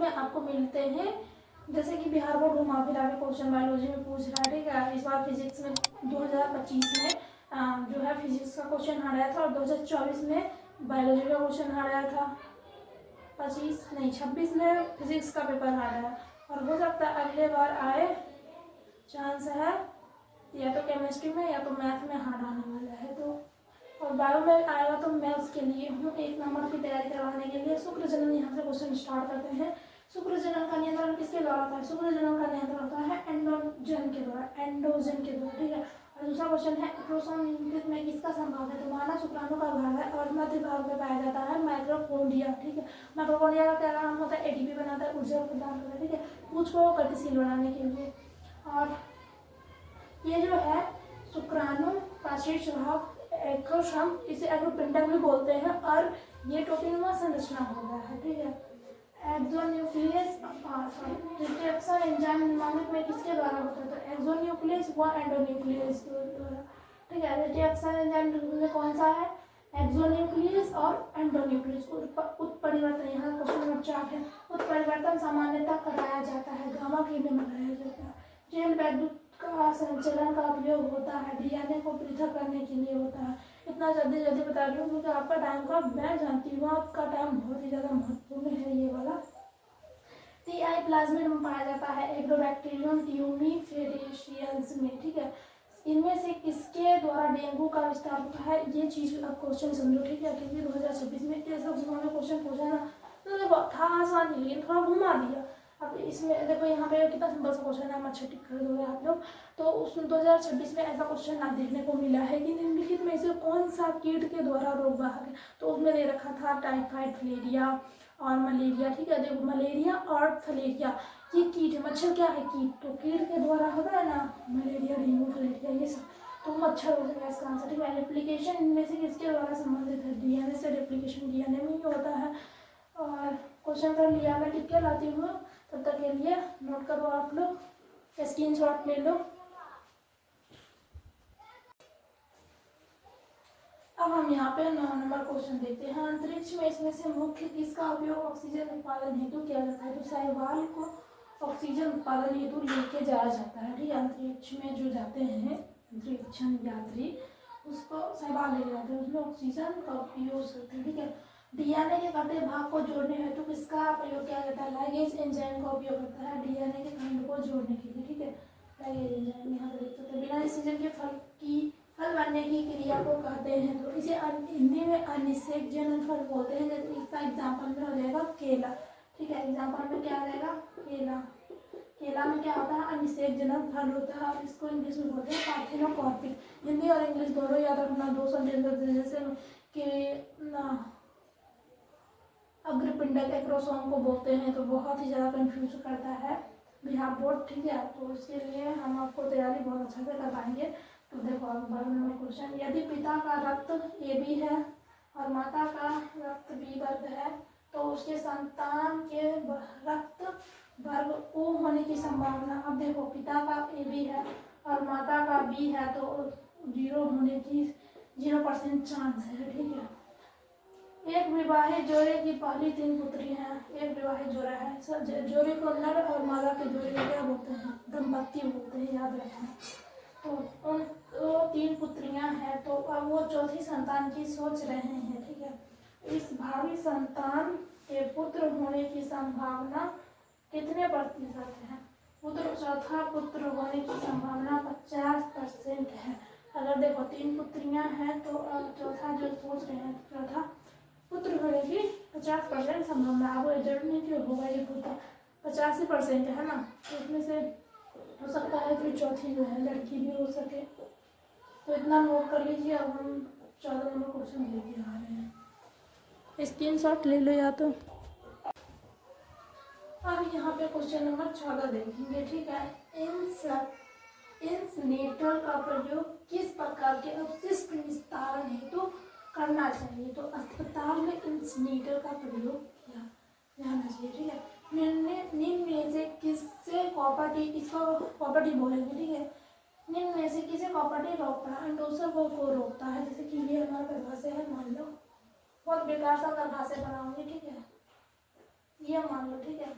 में आपको मिलते हैं। जैसे कि बिहार बोर्ड घुमा फिरा के क्वेश्चन बायोलॉजी में पूछ रहा है, ठीक है। इस बार फिजिक्स में 2025 में जो है फिजिक्स का क्वेश्चन हार्ड आया था, और 2024 में बायोलॉजी का क्वेश्चन हार्ड आया था। 26 में फिजिक्स का पेपर हार्ड आया, और हो सकता है अगले बार आए, चांस है या तो केमिस्ट्री में या तो मैथ में हार्ड आने वाला है। तो और बायो में आएगा तो मैं उसके लिए हूँ 1 नंबर की तैयारी करवाने के लिए। शुक्र जनन, यहाँ से क्वेश्चन स्टार्ट करते हैं। शुक्र जनन का नियंत्रण किसके द्वारा होता है? शुक्र जनन का नियंत्रण होता है एंडोजन के द्वारा, ठीक है। और दूसरा क्वेश्चन है एक्रोसोम में किसका संभाग है? तो मानव शुक्राणु का भाग है, और मध्य भाग में पाया जाता है माइक्रोकोन्ड्रिया, ठीक है। माइक्रोकोन्ड्रिया का क्या काम होता है? एटीपी बनाता है, ऊर्जा प्रदान करता है, ठीक है, पूंछ को गतिशील बनाने के लिए। और ये जो है शुक्राणु का शीर्ष भाग एक्रोसोम, इसे एक्रोपिंडक भी बोलते हैं, और ये टोपिनुमा संरचना हो गया है, ठीक है। एक्सोन्यूक्लियस रिडक्शन एंजाइम निर्माण में किसके द्वारा होता है? तो एक्सोन्यूक्लियस व एंडोन्यूक्लियस द्वारा, ठीक है। रिडक्शन एंजाइम में कौन सा है? एक्सोन्यूक्लियस और एंडोन्यूक्लियस। उत्परिवर्तन, यहाँ क्वेश्चन नंबर 4 है। उत्परिवर्तन सामान्यतः कराया जाता है गामा किरण में कराया जाता है। जेल वैद्युत का संचलन का उपयोग होता है, डीएनए को पृथक करने के लिए होता है। इतना जल्दी बता रही हूँ क्योंकि आपका टाइम का मैं जानती हूँ आपका टाइम बहुत ही ज़्यादा महत्वपूर्ण है ये वाला। टीआई प्लाज्मिड में पाया जाता है एग्रोबैक्टीरियम ट्यूनिफेरेशियंस में, ठीक है। इनमें से किसके द्वारा डेंगू का विस्तार होता है? ये चीज आप क्वेश्चन समझो, ठीक है, क्योंकि 2026 में ऐसा घुमाने क्वेश्चन पूछा ना, तो देखो था आसान ही लेकिन थोड़ा घुमा दिया। अब इसमें देखो यहाँ पे कितना सिंपल सा क्वेश्चन है, अच्छा टिक कर दोगे आप लोग। तो उसमें 2026 में ऐसा क्वेश्चन ना देखने को मिला है कि निम्नलिखित में से कौन सा कीट के द्वारा रोग वाहक है? तो उसमें दे रखा था टाइफाइड, फिलेरिया और मलेरिया, ठीक है। देखो मलेरिया और फिलेरिया ये कीट है, मच्छर क्या है? कीट। तो कीट के द्वारा होता है ना मलेरिया, डेंगू, फिलेरिया ये सब, तो मच्छर हो जाएगा इसका आंसर, ठीक है। रेप्लिकेशन इनमें से किसके द्वारा संबंधित है? डीएनए से। रेप्लिकेशन डीएनए में ही होता है। और क्वेश्चन कर लिया, मैं टिक के लाती हूँ, तब तक के लिए नोट करो आप लोग, स्क्रीनशॉट ले लो। अब हम यहाँ पे 9 नंबर क्वेश्चन देखते हैं। अंतरिक्ष में इसमें से मुख्य किसका उपयोग ऑक्सीजन उत्पादन हेतु किया जाता है? तो शैवाल को ऑक्सीजन उत्पादन हेतु लेके जाया जाता है, ठीक है। अंतरिक्ष में जो जाते हैं अंतरिक्ष यात्री, उसको शैवाल ले जाते हैं, उसमें ऑक्सीजन का उपयोग करते हैं, ठीक है। डीएनए के कटे भाग को जोड़ने हेतु किसका प्रयोग किया जाता है? लाइगेज एंजाइम का उपयोग करता है डीएनए के खंड को जोड़ने के लिए, ठीक है। लाइगेज एंजाइम यहाँ पे देख सकते हैं। बिना ऑक्सीजन के फल बनने की क्रिया को कहते हैं, तो इसे हिंदी में अनिषेक जनन फल बोलते हैं। जैसे इसका एग्जाम्पल में हो जाएगा केला, ठीक है। एग्जाम्पल में क्या आ जाएगा? केला। केला में क्या होता है? अनिषेक जनन फल होता है, और इसको इंग्लिश में बोलते हैं पार्थेनोकॉर्पिक। हिंदी और इंग्लिश दोनों याद रखना, 2 सेंटेंस जैसे कि अग्रपिंडक एक्रोसोम को बोलते हैं, तो बहुत ही ज़्यादा कंफ्यूज करता है बिहार बोर्ड, ठीक है। तो उसके लिए हम आपको तैयारी बहुत अच्छा से करवाएंगे। तो देखो अब 12 नंबर क्वेश्चन, यदि पिता का रक्त AB है और माता का रक्त B वर्ग है, तो उसके संतान के रक्त वर्ग O होने की संभावना, अब देखो पिता का AB है और माता का B है, तो 0 होने की 0% चांस है, ठीक है। एक विवाहित जोड़े की पहली 3 पुत्री हैं। एक विवाहित जोड़ा है, जोड़े को नर और मादा के जोड़े को क्या बोलते हैं? दंपत्ति बोलते हैं, याद रखना। तो उन 3 पुत्रियां हैं, तो अब वो चौथी संतान की सोच रहे हैं, ठीक है। इस भावी संतान के पुत्र होने की संभावना कितने प्रतिशत है? चौथा पुत्र होने की संभावना 50% है। अगर देखो 3 पुत्रियां हैं, तो अब चौथा जो सोच रहे हैं, चौथा पुत्र होने की 50% संभावना। अब जरूरी नहीं कि होगा ये पुत्र, 85% है ना, तो इसमें से हो सकता है फिर चौथी जो है लड़की भी हो सके। तो इतना नोट कर लीजिए। अब हम 14 नंबर क्वेश्चन लेके आ रहे हैं, स्क्रीनशॉट ले लो या तो। अब यहाँ पे क्वेश्चन नंबर 14 देखेंगे, ठीक है। इंसनेटर का प्रयोग किस प्रकार के अपशिष्ट निस्तारण हेतु करना चाहिए? तो अस्पताल में इंसनेटर का प्रयोग किया जाना चाहिए, ठीक है। निम्न में से किससे कॉपर्टी, इसको कॉपर्टी बोलेंगे, ठीक है। निम्न में से किसे कॉपर्टी रोकता है? अंडोसर को रोकता है। जैसे कि ये हमारा गर्भाशय है, मान लो बहुत बेकार सा गर्भाशय बनाऊंगी, ठीक है, ये मान लो, ठीक है।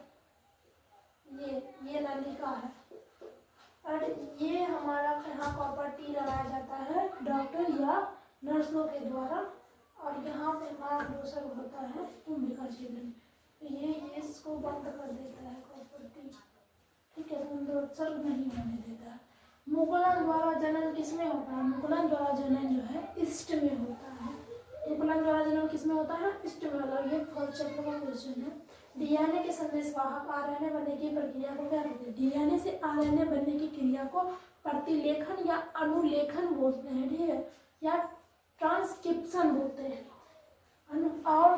ये नलिका है और ये हमारा यहाँ कॉपर टी लगाया जाता है डॉक्टर या नर्सों के द्वारा। और यहाँ पे मार्गदर्शक होता है कुंभिका छिद्र में, तो ये इसको बंद कर देता है कॉपर टी, ठीक है, उत्सर्ग नहीं होने देता है। मुकुलन द्वारा जनन किसमें होता है? मुकुलन द्वारा जनन जो है ईस्ट में होता है। मुकुलन द्वारा जनन किसमें होता है? ईस्ट में होता है। ये फर्स्ट चैप्टर का क्वेश्चन है। डीएनए के संदेशवाहक आरएनए बनने की प्रक्रिया को क्या कहते हैं? डीएनए से आरएनए बनने की क्रिया को प्रतिलेखन या अनुलेखन बोलते हैं, ठीक है, या ट्रांसक्रिप्शन बोलते हैं। और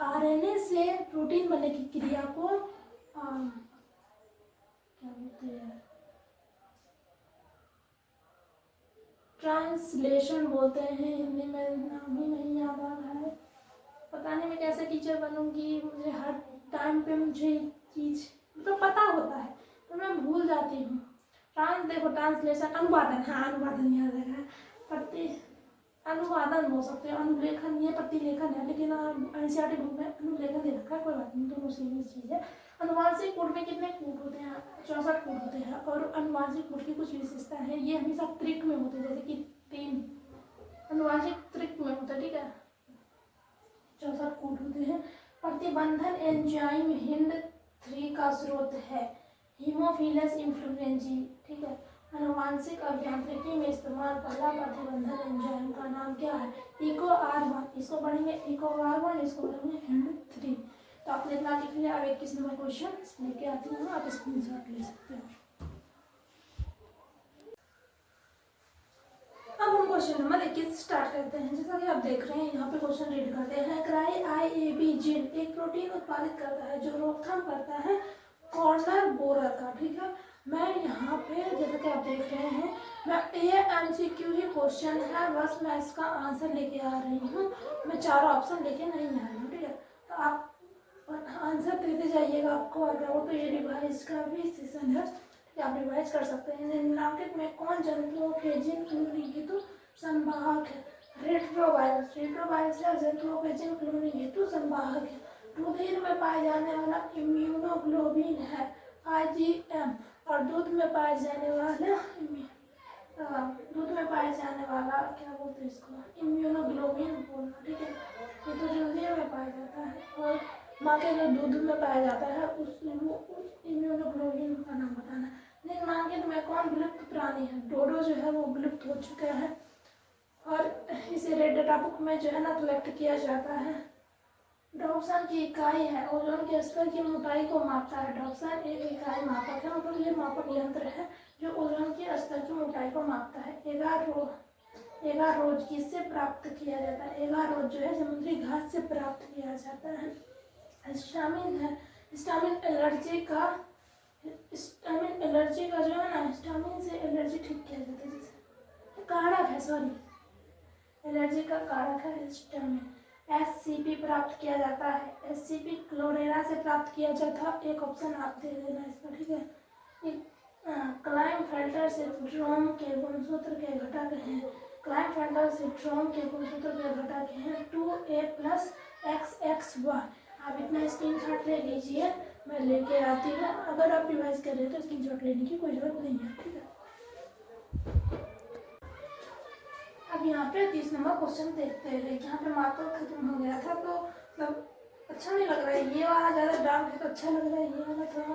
आरएनए से प्रोटीन बनने की क्रिया को क्या बोलते हैं? ट्रांसलेशन बोलते हैं। हिंदी में नाम ही नहीं याद आ रहा है, पता नहीं मैं कैसे टीचर बनूंगी। मुझे हर टाइम पे मुझे चीज़ मतलब पता होता है तो मैं भूल जाती हूँ। देखो ट्रांसलेशन, अनुवादन, हाँ अनुवादन याद है। अनुवादन हो सकते हैं, अनुलेखन ये प्रतिलेखन है, लेकिन एनसीईआरटी बुक में अनुलेखन दे रखा है, कोई बात नहीं, दोनों सेम चीज़ है। अनुवांशिक कोड में कितने कोड होते हैं? 64 कोड होते हैं। और अनुवांशिक कोड की कुछ विशेषता है, ये हमेशा त्रिक में होते हैं, जैसे कि 3 अनुवांशिक त्रिक में होता है, ठीक है, 64 कोड होते हैं। प्रतिबंधन एंजाइम HIND3 का स्रोत है हीमोफिलस इन्फ्लुएंजी, ठीक है। आनुवांशिक अभियांत्रिकी में इस्तेमाल पहला प्रतिबंधन एंजाइम का नाम क्या है? EcoR1, इसको पढ़ेंगे EcoR1, इसको पढ़ेंगे HIND3। तो आपने इतना लिख लिया। अब 21 नंबर क्वेश्चन लेके आती हूँ, आप स्क्रीनशॉट ले सकते हो। अब हम क्वेश्चन नंबर 21 स्टार्ट करते हैं। जैसा कि आप देख रहे हैं यहाँ पे क्वेश्चन रीड करते हैं। IAB जीन एक प्रोटीन उत्पादित करता है जो रोकथाम करता है कॉर्नर बोरर का, ठीक है। मैं यहाँ पे जैसा कि आप देख रहे हैं, मैं ये MCQ ही क्वेश्चन है, बस मैं इसका आंसर लेके आ रही हूँ, मैं 4 ऑप्शन लेके नहीं आ रही हूँ, ठीक है। तो आप आंसर देते जाइएगा, आपको आ जाओ। तो ये रिवाइज का भी सेशन है, आप रिवाइज कर सकते हैं। निम्नलिखित में कौन जंतुओं के जीन क्लोनिंग हेतु संवाहक है? रेट्रोवायरस या जंतुओं के जीन क्लोनिंग हेतु संवाहक है। रुधिर में पाए जाने वाला इम्यूनोग्लोबिन है IgM, और दूध में पाए जाने वाला क्या बोलते हैं इसको? इम्यूनोग्लोबिन बोलना, ठीक है। ये तो रुधिर में पाया जाता है, और माँ के जो दूध में पाया जाता है उस इम्यूनोग्लोबिन का नाम बताना। निम्नलिखित में कौन विलुप्त प्राणी है? डोडो जो है वो विलुप्त हो चुका है, और इसे रेड डाटा बुक में जो है ना कलेक्ट किया जाता है। डॉप्सन की इकाई है, ओजोन के स्तर की मोटाई को मापता है। डॉप्सन एक इकाई मापक है, मतलब ये मापक यंत्र है जो ओजोन के स्तर की मोटाई को मापता है। एगारोज किससे प्राप्त किया जाता है? एगारोज जो है समुद्री घास से प्राप्त किया जाता है। हिस्टामिन है, हिस्टामिन एलर्जी का जो है ना, हिस्टामिन से एलर्जी ठीक किया जाता है। जैसे कारक है, सॉरी, एलर्जी का कारक है हिस्टामिन। SCP प्राप्त किया जाता है, SCP क्लोरेरा से प्राप्त किया जाता है। एक ऑप्शन आप दे देना इसका, ठीक है। क्लाइनफेल्टर सिंड्रोम के गुणसूत्र के घटक हैं। क्लाइनफेल्टर सिंड्रोम के गुणसूत्र के घटक हैं 2A+XX1। आप इतना स्क्रीनशॉट ले लीजिए, मैं लेके आती हूँ। अगर आप रिवाइज कर रहे हैं तो स्क्रीनशॉट लेने की कोई जरूरत नहीं है, ठीक है। अब यहाँ पे 30 नंबर क्वेश्चन देखते हैं। यहाँ पे मार्कर खत्म हो गया था, तो मतलब अच्छा नहीं लग रहा है। ये वाला ज़्यादा डार्क है तो अच्छा लग रहा है, ये वाला थोड़ा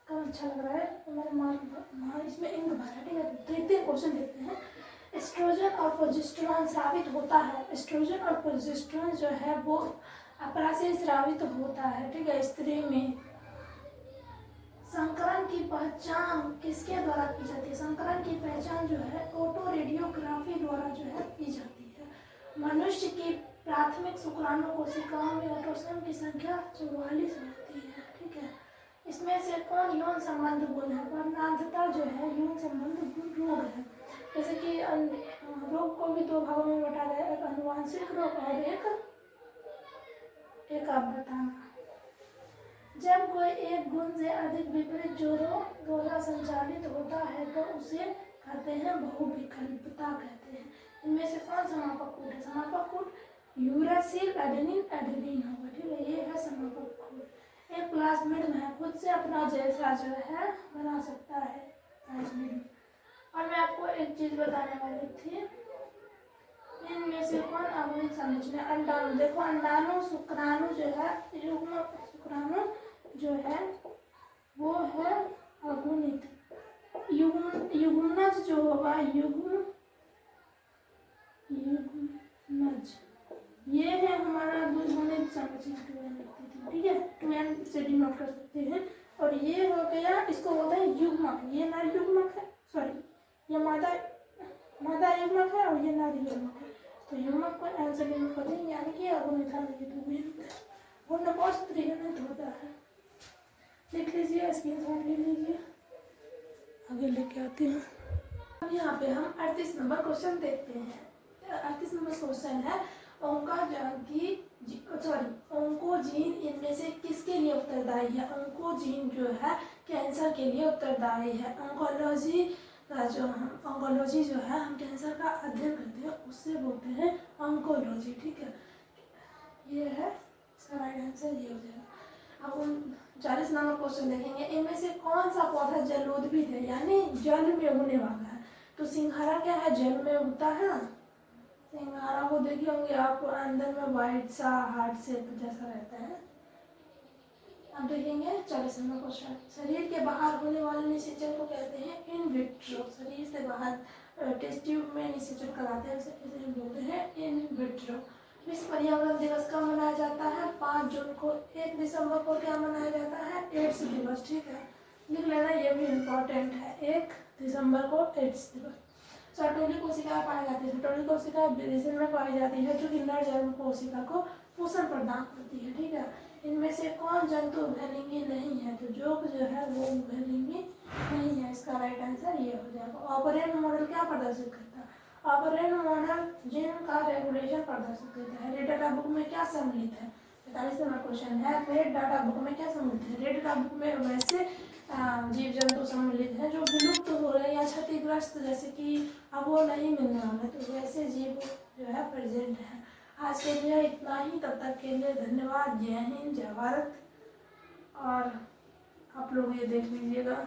कम अच्छा लग रहा है, तो मैंने मार्क इसमें इंक भरा, ठीक है। देखते हैं क्वेश्चन देखते हैं। एस्ट्रोजन और प्रोजेस्टेरॉन स्रावित होता है। एस्ट्रोजन और प्रोजेस्टेरॉन जो है वो अपरा से स्रावित होता है, ठीक है, स्त्री में। संकरण की पहचान किसके द्वारा की जाती है? संकरण की पहचान जो है ऑटो रेडियोग्राफी द्वारा जो है की जाती है। मनुष्य की प्राथमिक शुक्राणु कोशिकाओं में ऑटोसोम की संख्या 44 होती है, ठीक है। इसमें से कौन यौन संबंध गुण है? वर्णांधता जो है यौन संबंध रोग है। जैसे कि रोग को भी 2 भागों में बांटा गया, एक अनुवांशिक रोग और एक आप बताना। जब कोई एक गुण से अधिक विपरीत जोड़ों द्वारा संचालित होता है तो उसे कहते हैं बहुविकल्पता कहते हैं। इनमें से कौन समापक कूट है? समापक कूट यूरासिल एडेनिन होगा, ठीक है, ये है समापक कूट। एक प्लाज्मिड में खुद से अपना जैसा जो है बना सकता है प्लाज्मिड। और मैं आपको एक चीज बताने वाली थी, इनमें से कौन अगुणित संरचना? अंडाणु। देखो अंडाणु शुक्राणु जो है, युग्म शुक्राणु जो है वो है अगुणित। युग्मनज जो होगा, युग्मनज, ये है हमारा द्विगुणित संरचना 2n, ठीक है, 2n से डिनोट कर सकते हैं। और ये हो गया, इसको बोलते हैं युग्मक। ये नर युग्मक है, सॉरी ये मादा युग्मक है और ये नर युग्मक है। तो युग्मक को n से डिनोट करते हैं, यानी कि अगुणित है, ये द्विगुणित है, पूर्णकोश त्रिगुणित होता है। लिख लीजिए, स्क्रीनशॉट ले लीजिए, आगे लेके आते हैं। अब यहाँ पे हम 38 नंबर क्वेश्चन देखते हैं। 38 नंबर क्वेश्चन है, ओंकोजीन इनमें से किसके लिए उत्तरदायी है? ओंकोजीन जो है कैंसर के लिए उत्तरदायी है। ऑन्कोलॉजी जो है हम कैंसर का अध्ययन करते हैं, उससे बोलते हैं ऑन्कोलॉजी, ठीक है। ये है इसका राइट आंसर, ये हो जाएगा। अब हम 40 नंबर क्वेश्चन देखेंगे, इनमें से कौन सा पौधा जलोद्भिद है, यानी जल में उगने वाला है? तो सिंघाड़ा क्या है, जल में उगता है ना। सिंघाड़ा को देखे होंगे आप, अंदर में वाइट सा हार्ट शेप जैसा रहता है। अब देखेंगे 40 नंबर क्वेश्चन, शरीर के बाहर होने वाले निषेचन को कहते हैं इन विट्रो। शरीर से बाहर टेस्ट ट्यूब में निषेचन कराते हैं, इसे बोलते हैं इन विट्रो। विश्व पर्यावरण दिवस कब मनाया जाता है? 5 जून को। 1 दिसंबर को क्या मनाया जाता है? एड्स दिवस, ठीक है, लिख लेना, ये भी इम्पोर्टेंट है। 1 दिसंबर को एड्स दिवस। सर्टोली कोशिका पाई जाती है, सर्टोली कोशिका बेसिन में पाई जाती है, जो कि नर जन्म कोशिका को पोषण प्रदान करती है, ठीक है। इनमें से कौन जंतु उभयलिंगी नहीं है? तो जोक जो है वो उभयलिंगी नहीं है, इसका राइट आंसर ये हो जाएगा। ऑपरेंट मॉडल क्या प्रदर्शित करता है? ऑपरेंट मॉडल जीन का रेगुलेशन प्रदर्शित करता है। रेड डाटा बुक में क्या सम्मिलित है? 45 नंबर क्वेश्चन है, रेड डाटा बुक में क्या सम्मिलित है? रेड डाटा बुक में वैसे जीव जंतु सम्मिलित हैं जो विलुप्त हो रहे या क्षतिग्रस्त, जैसे कि अब वो नहीं मिलने वाले, तो वैसे जीव जो है प्रेजेंट है। आज के लिए इतना ही, तब तक के लिए धन्यवाद। जय हिंद, जय भारत। और आप लोग ये देख लीजिएगा।